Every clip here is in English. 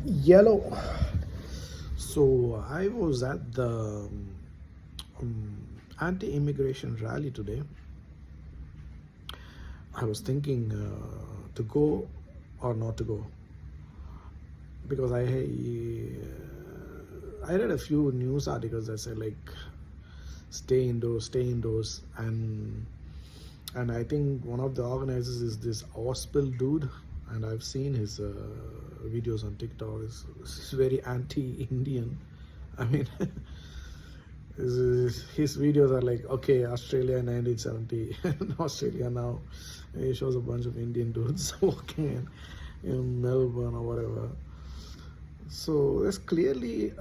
Yellow. So I was at the anti-immigration rally today. I was thinking to go or not to go because I read a few news articles that said like stay indoors, and I think one of the organizers is this Ospel dude, and I've seen his videos on TikTok. It's very anti-Indian. I mean, his videos are like, okay, Australia in 1970, and Australia now. And he shows a bunch of Indian dudes walking in Melbourne or whatever. So there's clearly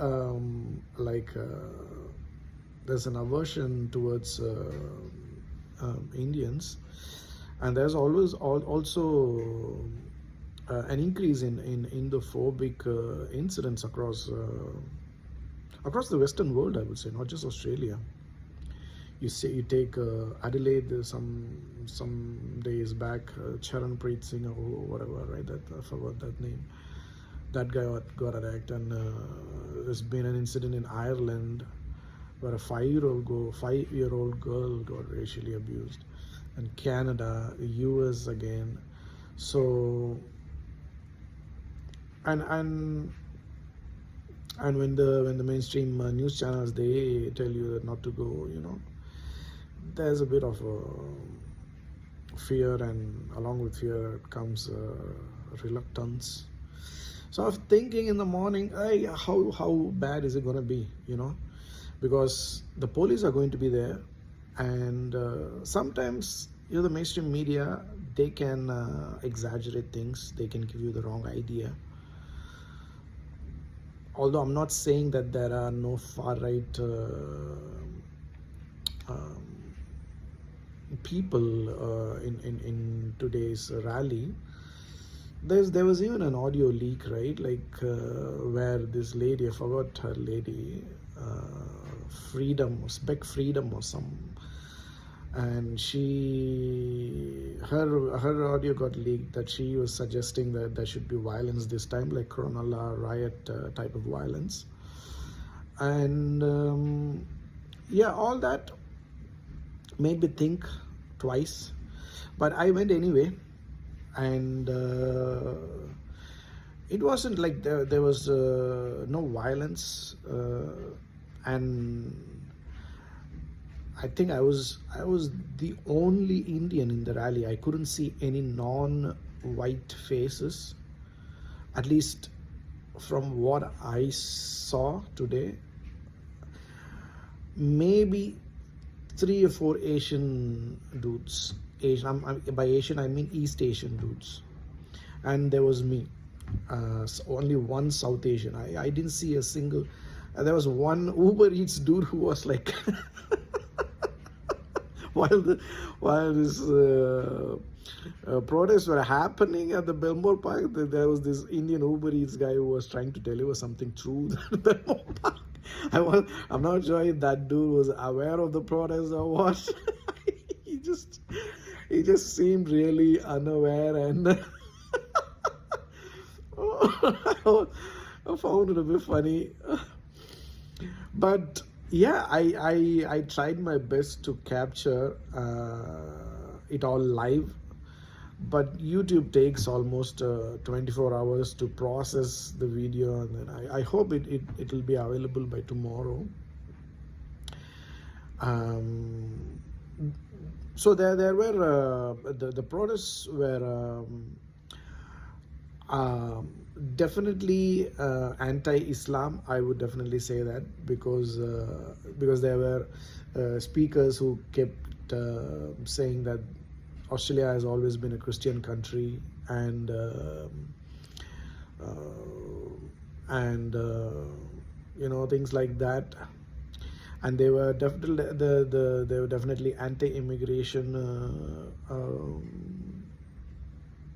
there's an aversion towards Indians, and there's always also an increase in Indophobic incidents across the Western world. I would say, not just Australia. You take Adelaide some days back, Charan Preet Singh or whatever, right? That I forgot that name. That guy got attacked, and there's been an incident in Ireland where a 5-year-old girl got racially abused, and Canada, the US again. So and when the mainstream news channels, they tell you that not to go, there's a bit of fear, and along with fear comes reluctance. So I was thinking in the morning, hey, how bad is it going to be, because the police are going to be there, and sometimes the mainstream media, they can exaggerate things, they can give you the wrong idea. Although I'm not saying that there are no far right people in today's rally. There was even an audio leak, right? Like where this lady, I forgot her lady, Spec Freedom or some, and her audio got leaked that she was suggesting that there should be violence this time, like Cronulla riot type of violence, and all that made me think twice, but I went anyway. And it wasn't like there was no violence, and I think I was the only Indian in the rally. I couldn't see any non-white faces, at least from what I saw today. Maybe 3 or 4 Asian dudes. By Asian I mean East Asian dudes, and there was me. Only one South Asian. I didn't see a single. There was one Uber Eats dude who was like, while this protests were happening at the Belmore Park, there was this Indian Uber Eats guy who was trying to deliver something through the Belmore Park. I'm not sure if that dude was aware of the protest or what. he just seemed really unaware, and I found it a bit funny. But yeah, I tried my best to capture it all live, but YouTube takes almost 24 hours to process the video, and then I hope it will be available by tomorrow. So there were the protests were definitely anti-Islam. I would definitely say that, because there were speakers who kept saying that Australia has always been a Christian country, and things like that. And they were definitely anti-immigration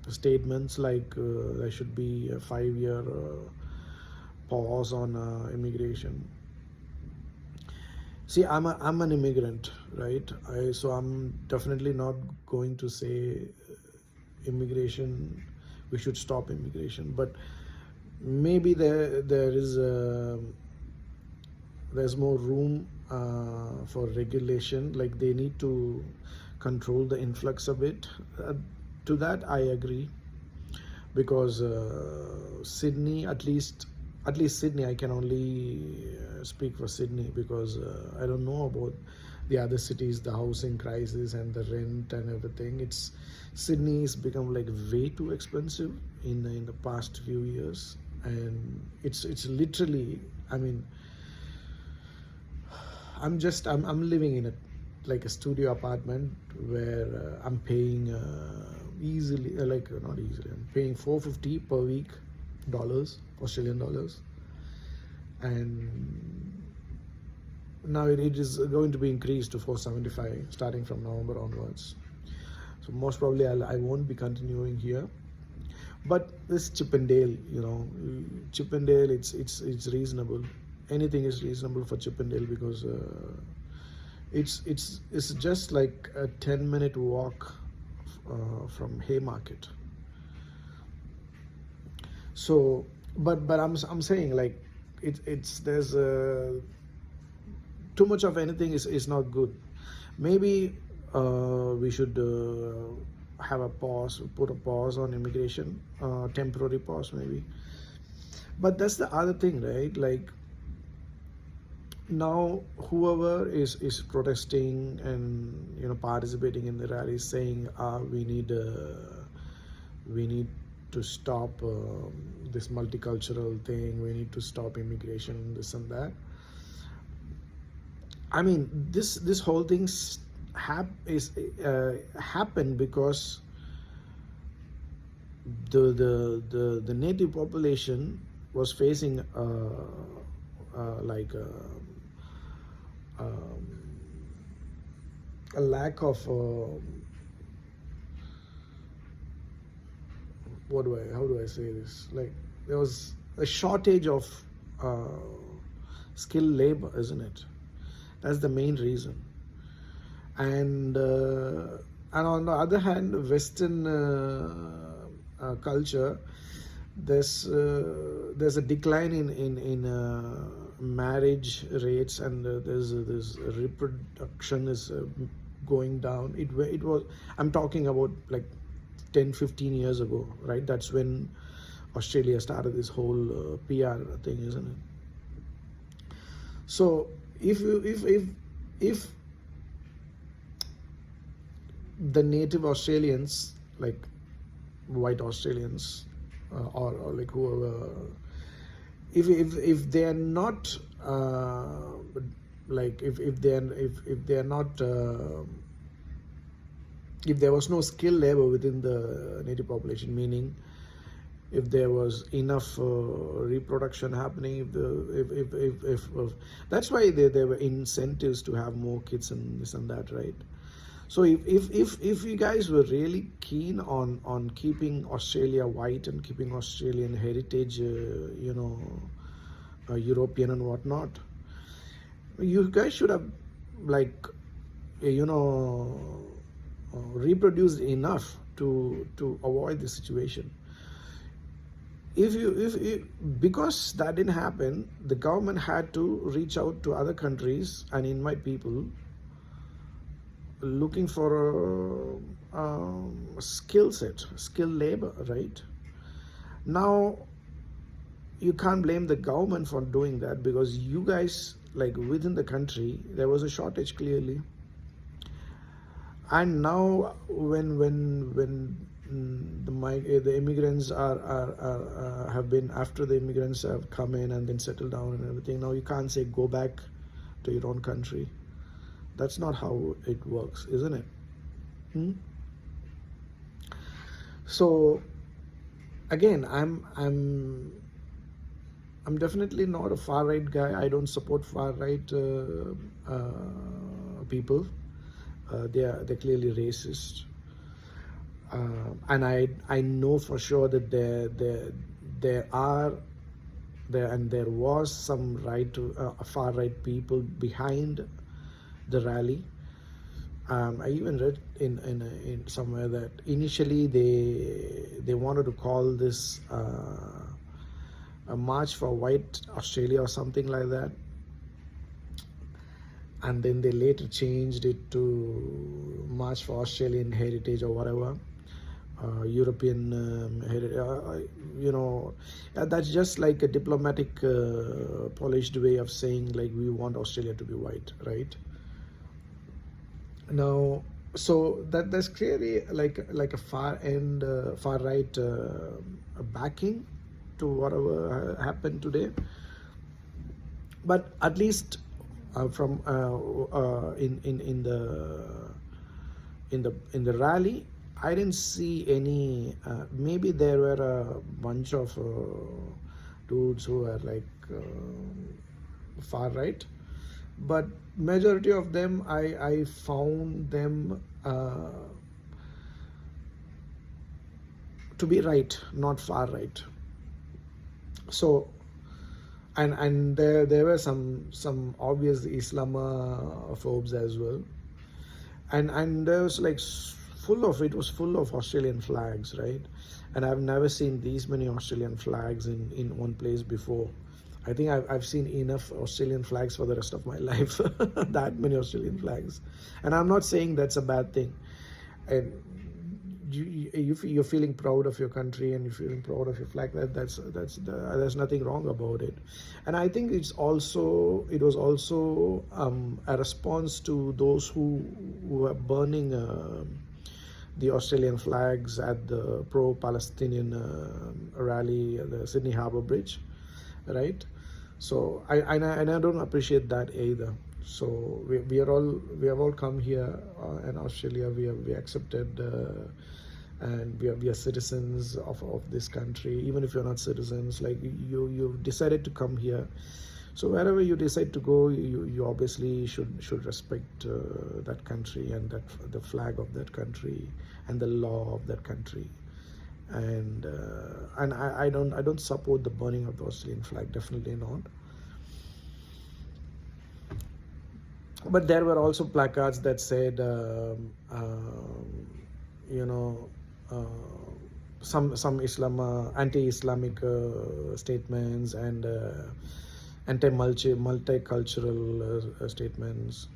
statements, like there should be a 5-year pause on immigration. See, I'm an immigrant, right? So I'm definitely not going to say immigration, we should stop immigration. But maybe there's more room for regulation, like they need to control the influx a bit. To that I agree, because Sydney, at least Sydney, I can only speak for Sydney, because I don't know about the other cities, the housing crisis and the rent and everything. Sydney's become like way too expensive in the past few years, and it's literally, I mean, I'm living in like a studio apartment where I'm paying easily, like not easily, I'm paying $450 per week, Australian dollars, and now it is going to be increased to $475 starting from November onwards. So most probably I won't be continuing here. But this Chippendale, Chippendale, it's reasonable. Anything is reasonable for Chippendale, because it's just like a 10-minute walk from Haymarket. So, but I'm saying, like, there's too much of anything is not good. Maybe we should have a pause, put a pause on immigration, temporary pause maybe. But that's the other thing, right? Like, now whoever is protesting and participating in the rally, saying we need to stop this multicultural thing, we need to stop immigration, this and that. I mean, this whole thing happened because the native population was facing like a lack of how do I say this? Like, there was a shortage of skilled labor, isn't it? That's the main reason. And on the other hand, Western culture, there's a decline in marriage rates, and there's reproduction is going down. It was, I'm talking about like 10-15 years ago, right? That's when Australia started this whole PR thing, isn't it? So if the native Australians, like white Australians, or like whoever, if they are not like if they are not if there was no skilled labor within the native population, meaning if there was enough reproduction happening, if that's why there were incentives to have more kids and this and that, right? So if you guys were really keen on keeping Australia white and keeping Australian heritage, European and whatnot, you guys should have, like, reproduced enough to avoid the situation. If because that didn't happen, the government had to reach out to other countries and invite people looking for a skilled labor, right? Now you can't blame the government for doing that, because you guys, like, within the country there was a shortage clearly. And now when the immigrants have been, after the immigrants have come in and then settled down and everything, now you can't say go back to your own country. That's not how it works, isn't it? So again, I'm definitely not a far right guy. I don't support far right people. They're clearly racist, and I know for sure that there was some far right people behind the rally. I even read in somewhere that initially they wanted to call this a March for White Australia or something like that, and then they later changed it to March for Australian Heritage or whatever, European heritage. That's just like a diplomatic, polished way of saying like we want Australia to be white, right? Now, so that's clearly like a far right backing to whatever happened today. But at least from in the rally, I didn't see any. Maybe there were a bunch of dudes who were like far right, but majority of them I found them to be right, not far right. So and there were some obvious Islamophobes as well, and there was like it was full of Australian flags, right? And I've never seen these many Australian flags in one place before. I think I've seen enough Australian flags for the rest of my life. That many Australian flags, and I'm not saying that's a bad thing. And you're feeling proud of your country and you're feeling proud of your flag. There's nothing wrong about it. And I think it was also a response to those who were burning the Australian flags at the pro-Palestinian rally at the Sydney Harbour Bridge, right? So I don't appreciate that either. So we have all come here in Australia. We accepted and we are citizens of this country. Even if you're not citizens, like you decided to come here. So wherever you decide to go, you obviously should respect that country and the flag of that country and the law of that country. And I don't support the burning of the Australian flag, definitely not. But there were also placards that said, some anti-Islamic statements and multicultural statements.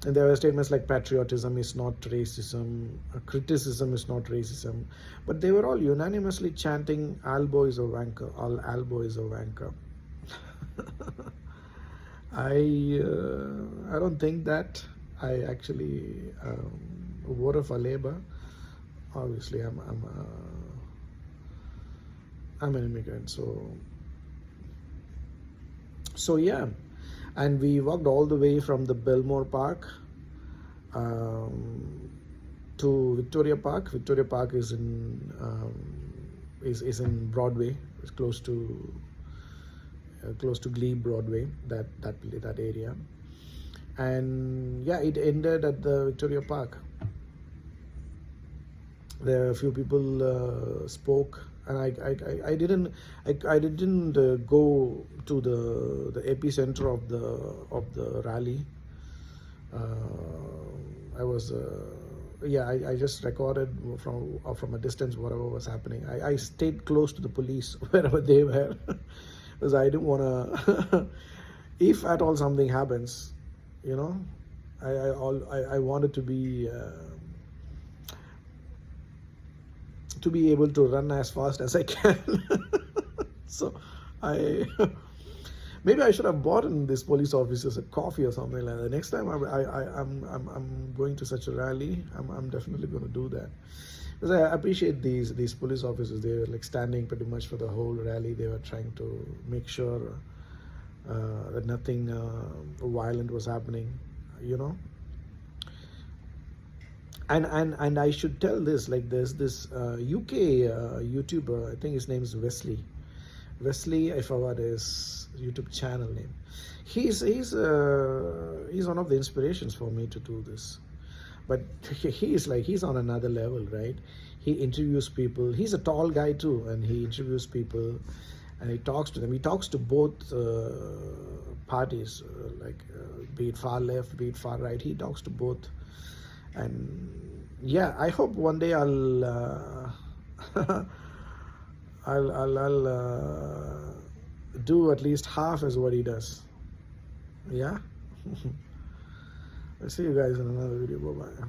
And there were statements like patriotism is not racism, criticism is not racism, but they were all unanimously chanting Albo is a wanker, all Albo is a wanker. I don't think that. I actually voted for Labour. Obviously, I'm an immigrant, so yeah. And we walked all the way from the Belmore Park to Victoria Park. Victoria Park is in Broadway. It's close to Glebe Broadway. That area. And yeah, it ended at the Victoria Park. There a few people spoke. And I didn't go to the epicenter of the rally. I was I just recorded from a distance whatever was happening. I stayed close to the police wherever they were because I didn't want to. If at all something happens, I wanted to be able to run as fast as I can. So maybe I should have bought in these police officers a coffee or something like that. Next time I'm going to such a rally, I'm definitely going to do that. Because I appreciate these police officers. They were like standing pretty much for the whole rally. They were trying to make sure that nothing violent was happening, And I should tell this, like there's this UK YouTuber, I think his name is Wesley, I forgot his YouTube channel name. He's one of the inspirations for me to do this. But he's on another level, right? He interviews people. He's a tall guy too, and he interviews people, and he talks to them. He talks to both parties, be it far left, be it far right. He talks to both, and yeah, I hope one day I'll I'll do at least half as what he does. Yeah. I'll see you guys in another video. Bye bye.